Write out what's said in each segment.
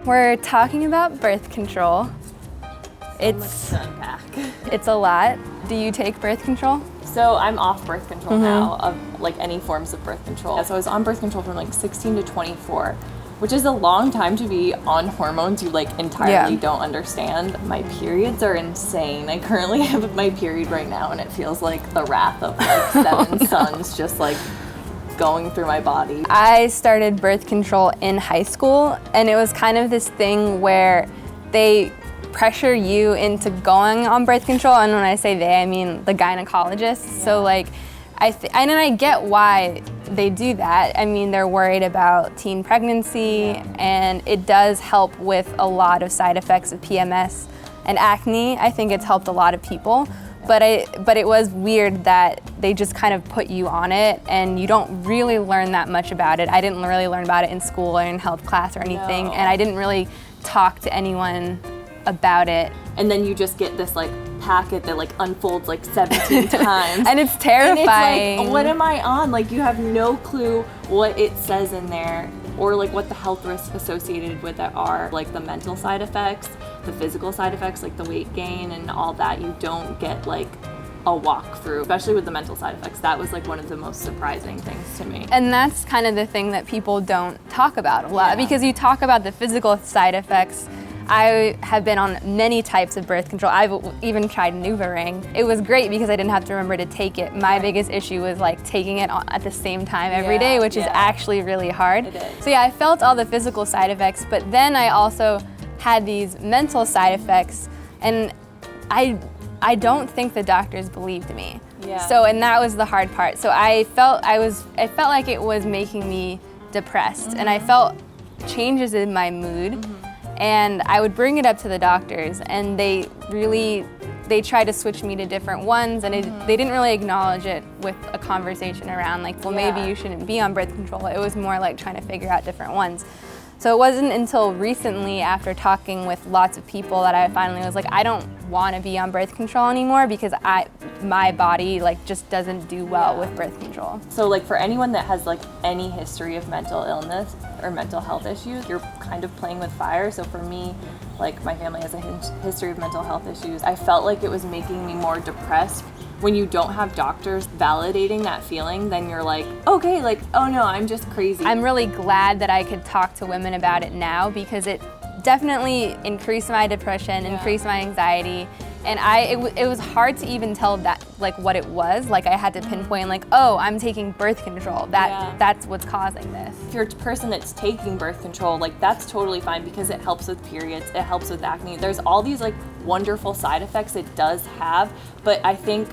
We're talking about birth control. It's a lot. Do you take birth control? So I'm off birth control now, of like any forms of birth control. So I was on birth control from like 16 to 24, which is a long time to be on hormones you like entirely don't understand. My periods are insane. I currently have my period right now and it feels like the wrath of like seven suns just like going through my body. I started birth control in high school, and it was kind of this thing where they pressure you into going on birth control, and when I say they, I mean the gynecologist. So like, I get why they do that. I mean, they're worried about teen pregnancy, and it does help with a lot of side effects of PMS and acne. I think it's helped a lot of people. But it was weird that they just kind of put you on it and you don't really learn that much about it. I didn't really learn about it in school or in health class or anything, and I didn't really talk to anyone about it. And then you just get this like packet that like unfolds like 17 times. And it's terrifying. And it's like, what am I on? Like, you have no clue what it says in there or like what the health risks associated with it are, like the mental side effects, the physical side effects, like the weight gain and all that. You don't get like a walkthrough, especially with the mental side effects. That was like one of the most surprising things to me. And that's kind of the thing that people don't talk about a lot, because you talk about the physical side effects. I have been on many types of birth control. I've even tried NuvaRing. It was great because I didn't have to remember to take it. My biggest issue was like taking it at the same time every day, which is actually really hard. It is. So yeah, I felt all the physical side effects, but then I also had these mental side effects, and I don't think the doctors believed me. So, and that was the hard part. So I felt like it was making me depressed, and I felt changes in my mood. And I would bring it up to the doctors, and they tried to switch me to different ones, and they didn't really acknowledge it with a conversation around like, well, maybe you shouldn't be on birth control. It was more like trying to figure out different ones. So it wasn't until recently, after talking with lots of people, that I finally was like, I don't want to be on birth control anymore because my body like just doesn't do well with birth control. So like for anyone that has like any history of mental illness or mental health issues, you're kind of playing with fire. So for me, like my family has a history of mental health issues. I felt like it was making me more depressed. When you don't have doctors validating that feeling, then you're like, okay, like, oh no, I'm just crazy. I'm really glad that I could talk to women about it now, because it definitely increased my depression, increased my anxiety, and it was hard to even tell that like what it was. Like I had to pinpoint like, oh, I'm taking birth control. That's what's causing this. If you're a person that's taking birth control, like that's totally fine because it helps with periods, it helps with acne. There's all these like wonderful side effects it does have, but I think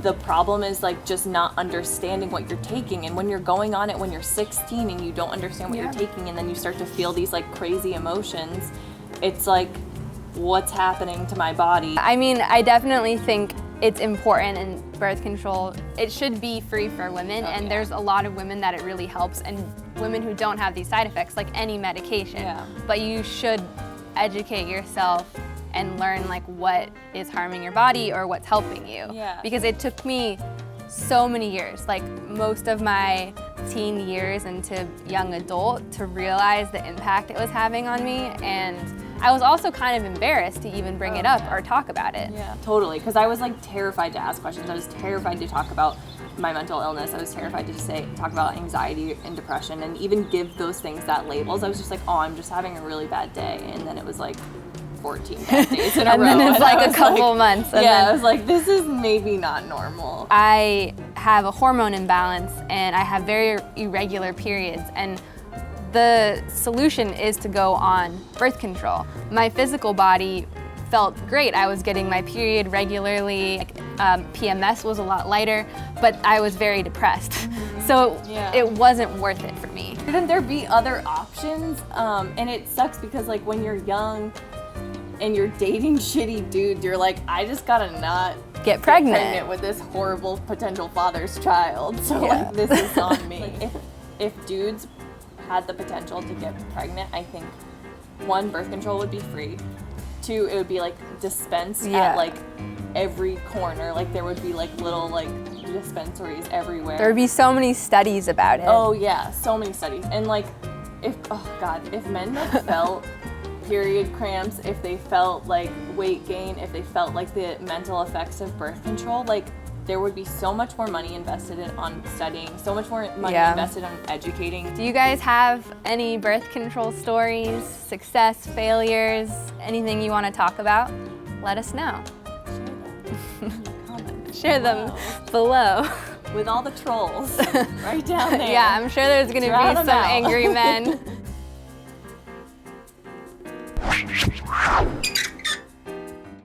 the problem is like just not understanding what you're taking. And when you're going on it when you're 16 and you don't understand what you're taking, and then you start to feel these like crazy emotions, it's like, what's happening to my body? I mean, I definitely think it's important in birth control. It should be free for women, and there's a lot of women that it really helps, and women who don't have these side effects, like any medication. But you should educate yourself and learn like what is harming your body or what's helping you. Because it took me so many years, like most of my teen years into young adult, to realize the impact it was having on me. And I was also kind of embarrassed to even bring it up or talk about it. Totally, because I was like terrified to ask questions. I was terrified to talk about my mental illness. I was terrified to talk about anxiety and depression and even give those things that labels. I was just like, oh, I'm just having a really bad day. And then it was like 14 bad days in a row. And then it's like a couple months. And then I was like, this is maybe not normal. I have a hormone imbalance and I have very irregular periods, and the solution is to go on birth control. My physical body felt great. I was getting my period regularly. PMS was a lot lighter, but I was very depressed. So it wasn't worth it for me. Shouldn't there be other options? And it sucks because like when you're young and you're dating shitty dudes, you're like, I just gotta not get pregnant with this horrible potential father's child. So like this is on me. Like, if dudes had the potential to get pregnant, I think 1, birth control would be free. 2, it would be like dispensed at like every corner. Like there would be like little like dispensaries everywhere. There would be so many studies about it. Oh yeah, so many studies. And like, if men like felt period cramps, if they felt like weight gain, if they felt like the mental effects of birth control, like there would be so much more money invested on studying, so much more money invested on educating. Do you guys have any birth control stories, success, failures, anything you want to talk about? Let us know. Share them below. With all the trolls right down there. Yeah, I'm sure there's going to be some angry men.